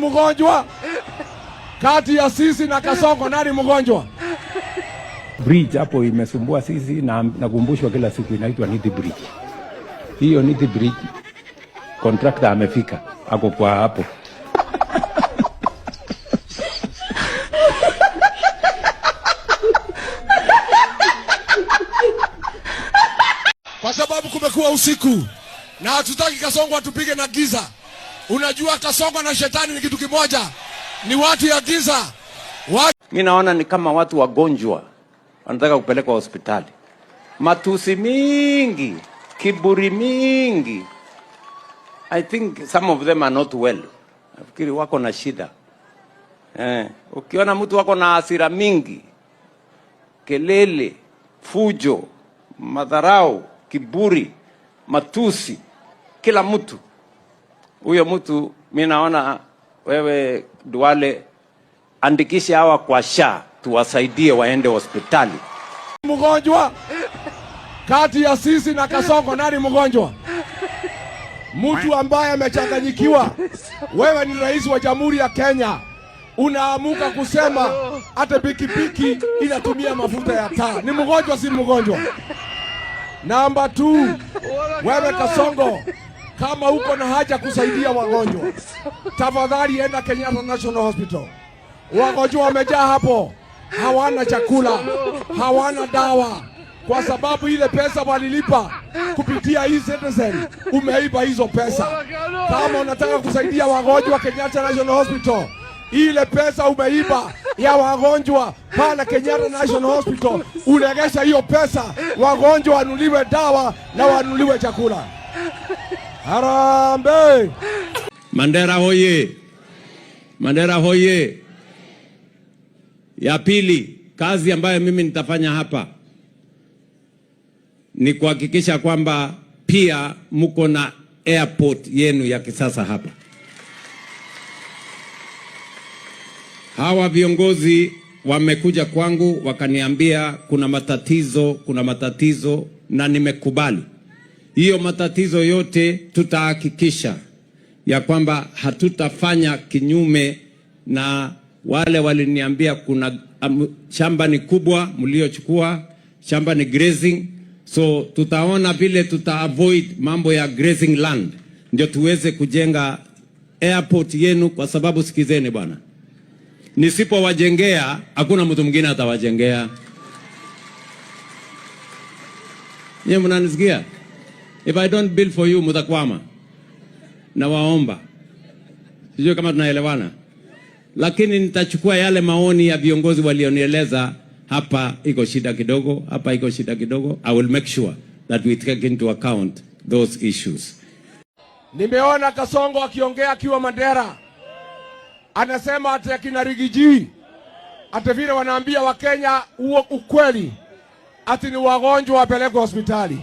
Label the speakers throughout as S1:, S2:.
S1: Mgonjwa kati ya sisi na Kasongo, nani mgonjwa?
S2: Bridge hapo imesumbua sisi na nakumbushwa kila siku, inaitwa Nithi Bridge. Hiyo Nithi Bridge contractor amefika, ako kwa hapo.
S1: Kwa sababu kumekuwa usiku na hatutaki Kasongo atupige na giza. Unajua Kasongo na shetani ni kitu kimoja, ni watu ya giza.
S2: Mimi naona ni kama watu wagonjwa wanataka kupelekwa hospitali. Matusi mingi, kiburi mingi. I think some of them are not well. Nafikiri wako na shida. Ukiona mtu wako na hasira mingi, kelele, fujo, madharau, kiburi, matusi, kila mtu, huyo mtu mimi naona wewe Duale andikisha hawa kwa SHA tuwasaidie waende hospitali.
S1: Mgonjwa kati ya sisi na Kasongo, nani mgonjwa? Mtu ambaye amechanganyikiwa. Wewe ni rais wa Jamhuri ya Kenya, unaamuka kusema hata pikipiki inatumia mafuta ya taa. Ni mgonjwa si mgonjwa? Namba 2, wewe Kasongo, kama uko na haja kusaidia wagonjwa, tafadhali enda Kenyatta National Hospital. Wagonjwa wamejaa hapo, hawana chakula, hawana dawa, kwa sababu ile pesa walilipa kupitia e-Citizen, umeiba hizo pesa. Kama unataka kusaidia wagonjwa Kenyatta National Hospital, ile pesa umeiba ya wagonjwa pale Kenyatta National Hospital, ulegesha hiyo pesa, wagonjwa wanuliwe dawa na wanuliwe chakula. Harambe!
S2: Mandera hoye! Mandera hoye! Ya pili, kazi ambayo mimi nitafanya hapa ni kuhakikisha kwamba pia mko na airport yenu ya kisasa hapa. Hawa viongozi wamekuja kwangu wakaniambia kuna matatizo na nimekubali. Hiyo matatizo yote tutahakikisha ya kwamba hatutafanya kinyume na wale waliniambia kuna shamba ni kubwa mliochukua, shamba ni grazing. So tutaona vile avoid mambo ya grazing land, ndio tuweze kujenga airport yenu, kwa sababu sikizeni bwana, nisipowajengea hakuna mtu mwingine atawajengea. Nyie mnanisikia? If I don't build for you, mtakwama. Na waomba. Sijui kama tunaelewana. Lakini nitachukua yale maoni ya viongozi walionieleza, hapa iko shida kidogo, hapa iko shida kidogo. I will make sure that we take into account those issues.
S1: Nimeona Kasongo akiongea akiwa Mandera. Anasema ati akina Rigiji, ati vile wanaambia Wakenya ukweli, ati ni wagonjwa wapelekwe hospitali.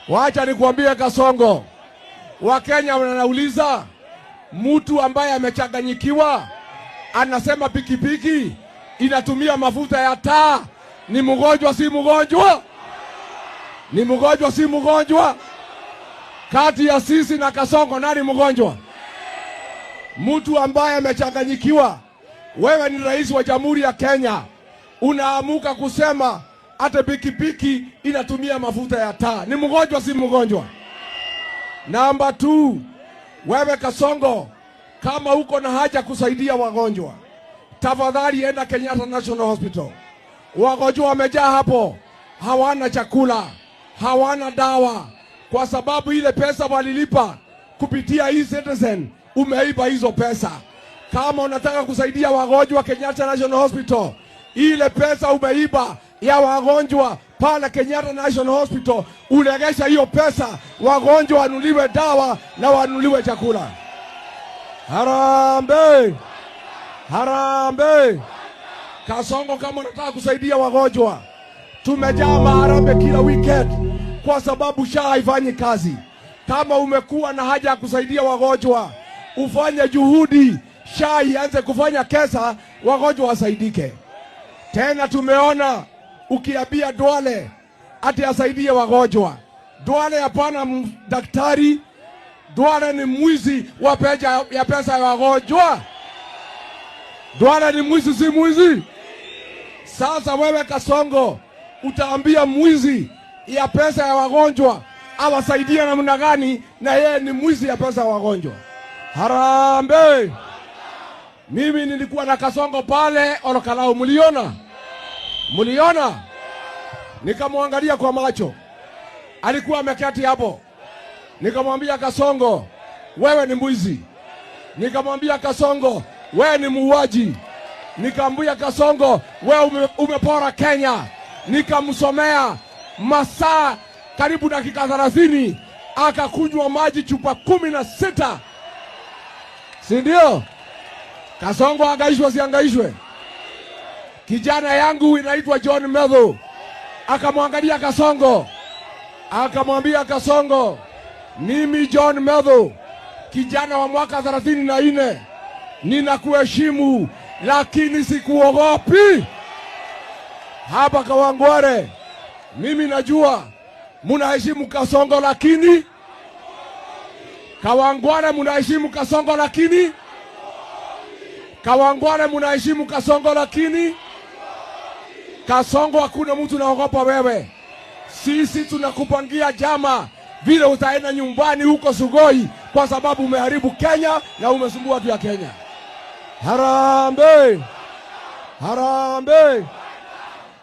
S1: Wacha nikuambie Kasongo, Wakenya wanauliza, mtu ambaye amechanganyikiwa anasema pikipiki inatumia mafuta ya taa, ni mgonjwa si mgonjwa? Ni mgonjwa si mgonjwa? Kati ya sisi na Kasongo, nani mgonjwa? Mtu ambaye amechanganyikiwa. Wewe ni rais wa Jamhuri ya Kenya, unaamuka kusema hata pikipiki inatumia mafuta ya taa, ni mgonjwa si mgonjwa? Namba 2, wewe Kasongo, kama uko na haja kusaidia wagonjwa, tafadhali enda Kenyatta National Hospital. Wagonjwa wamejaa hapo, hawana chakula, hawana dawa, kwa sababu ile pesa walilipa kupitia e-Citizen, umeiba hizo pesa. Kama unataka kusaidia wagonjwa Kenyatta National Hospital, ile pesa umeiba ya wagonjwa pale Kenyatta National Hospital, ulegesha hiyo pesa, wagonjwa wanuliwe dawa na wanuliwe chakula. Harambe! Harambe! Kasongo, kama unataka kusaidia wagonjwa, tumejaa maharambe kila weekend kwa sababu SHA haifanyi kazi. Kama umekuwa na haja ya kusaidia wagonjwa, ufanye juhudi SHA ianze kufanya kesa, wagonjwa wasaidike. Tena tumeona ukiambia Duale ati asaidie wagonjwa. Duale hapana daktari, Duale ni mwizi wa pesa ya wagonjwa. Duale ni mwizi, si mwizi? Sasa wewe Kasongo utaambia mwizi ya pesa ya wagonjwa awasaidia namna gani, na yeye ni mwizi ya pesa ya wagonjwa? Harambee! Mimi nilikuwa na Kasongo pale Olokalao, mliona? Mliona? Nikamwangalia kwa macho, alikuwa ameketi hapo. Nikamwambia Kasongo, wewe ni mwizi. Nikamwambia Kasongo, wewe ni muuaji. Nikamwambia Kasongo, wewe umepora Kenya. Nikamsomea masaa karibu dakika 30, akakunywa maji chupa 16. Si ndio? Kasongo angaishwe, siangaishwe? Kijana yangu inaitwa John Medho akamwangalia Kasongo, akamwambia Kasongo, mimi John Medho, kijana wa mwaka 34, ninakuheshimu lakini sikuogopi. Hapa Kawangware mimi najua munaheshimu Kasongo, lakini Kawangware munaheshimu Kasongo, lakini Kawangware munaheshimu Kasongo, lakini Kasongo hakuna mtu naogopa wewe. Sisi tunakupangia jama vile utaenda nyumbani huko Sugoi, kwa sababu umeharibu Kenya na umesumbua watu ya Kenya. Harambee! Harambee!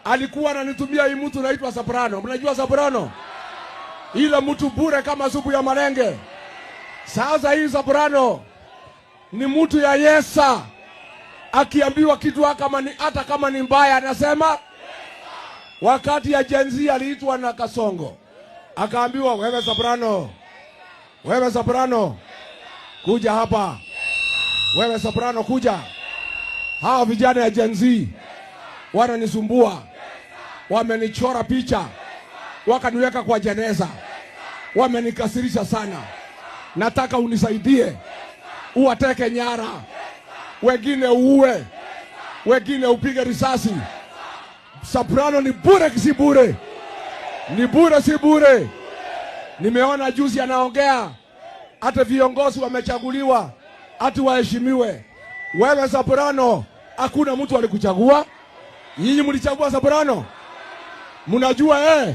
S1: Alikuwa ananitumia hii mtu naitwa Soprano. Mnajua Soprano? Ile mtu bure kama supu ya malenge. Sasa hii Soprano ni mtu ya Yesa. Akiambiwa kitu hata kama ni mbaya anasema. Wakati ya Gen Z aliitwa na Kasongo, akaambiwa, wewe Soprano, wewe Soprano, kuja hapa. Wewe Soprano kuja. Hawa vijana ya Gen Z wananisumbua. Wamenichora picha, wakaniweka kwa jeneza. Wamenikasirisha sana. Nataka unisaidie. Uwateke nyara. Wengine uue. Wengine upige risasi. Soprano ni bure, si bure? Ni bure, si bure? Nimeona juzi anaongea hata viongozi wamechaguliwa ati waheshimiwe. Wewe Soprano, hakuna mtu alikuchagua. Nyinyi mlichagua Soprano. Mnajua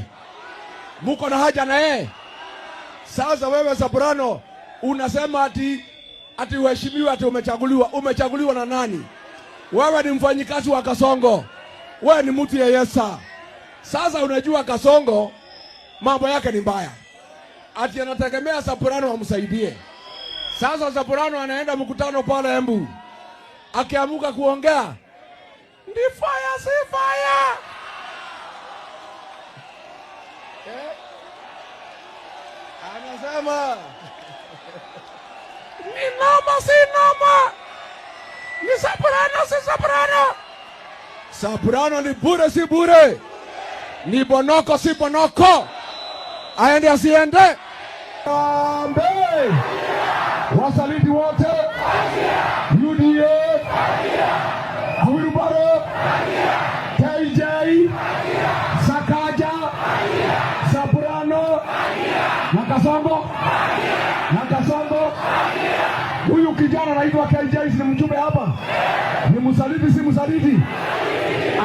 S1: muko na haja na Sasa wewe Soprano unasema ati uheshimiwe, ati umechaguliwa. Umechaguliwa na nani? Wewe ni mfanyikazi wa Kasongo. Wewe ni mtu ya Yesa. Sasa unajua Kasongo mambo yake ni mbaya. Ati anategemea Soprano amsaidie. Sasa Soprano anaenda mkutano pale Embu. Akiamuka kuongea, ndi fire si fire. Anasema ni noma si noma. Ni Soprano si Soprano. Soprano ni bure si bure. Ni bonoko si bonoko. Aende asiende. Wasaliti wote. UDA. Wilbaro. KJ. Sakaja. Soprano. Na Kasongo. Na Kasongo. Huyu kijana anaitwa KJ, si mjumbe hapa? Ni msaliti si msaliti?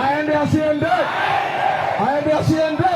S1: Aende asiende. Aende asiende.